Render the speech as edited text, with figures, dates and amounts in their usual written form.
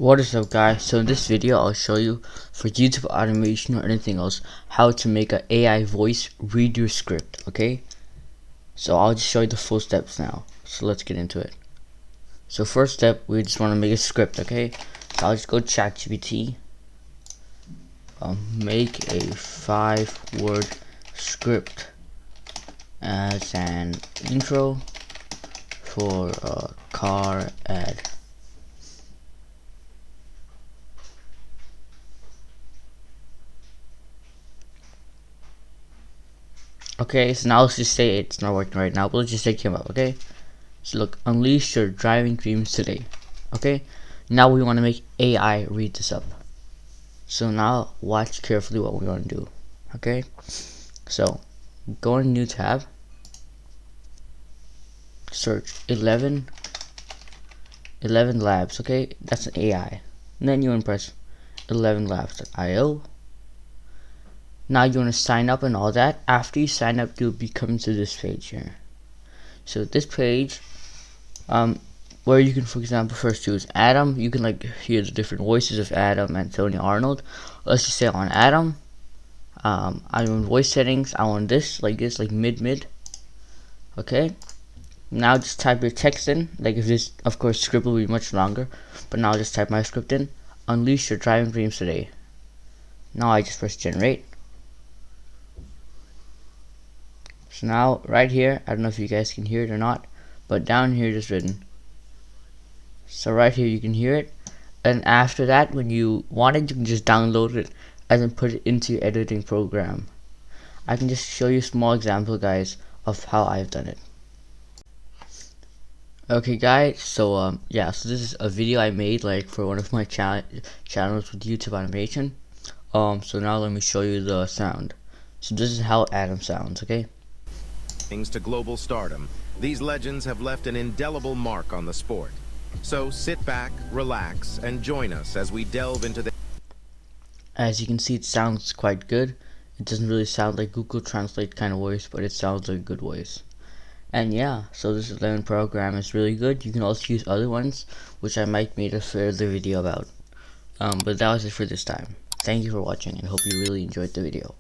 What is up, guys? So in this video I'll show you, for YouTube automation or anything else, how to make an AI voice read your script. Okay, so I'll just show you the full steps now, so let's get into it. So first step, we just want to make a script. Okay, so I'll just go ChatGPT, make a 5-word script as an intro for a car ad. Okay, so now let's just say it's not working right now, but let's just say it came up. Okay, so look, unleash your driving dreams today. Okay, now we want to make AI read this up. So now watch carefully what we're going to do. Okay, so go in new tab, search 11 labs. Okay, that's an AI. And then you want to press 11labs.io. Now you want to sign up and all that. After you sign up, you'll be coming to this page here. So this page, where you can, for example, first choose Adam. You can like hear the different voices of Adam and Tony Arnold. Let's just say on Adam, I want voice settings. I want this, like mid. Okay. Now just type your text in. Like if this, of course, script will be much longer, but now just type my script in. Unleash your driving dreams today. Now I just press generate. So now right here, I don't know if you guys can hear it or not, but down here it is written. So right here you can hear it, and after that, when you want it, you can just download it and then put it into your editing program. I can just show you a small example, guys, of how I've done it. Okay, guys, so yeah, so this is a video I made like for one of my channels with YouTube animation. So now let me show you the sound. So this is how Adam sounds. Okay. To global stardom, these legends have left an indelible mark on the sport. So sit back, relax, and join us as we delve into the... As you can see, it sounds quite good. It doesn't really sound like Google Translate kind of voice, but it sounds like a good voice. And yeah, so this 11 program is really good. You can also use other ones, which I might make a further video about. But that was it for this time. Thank you for watching, and hope you really enjoyed the video.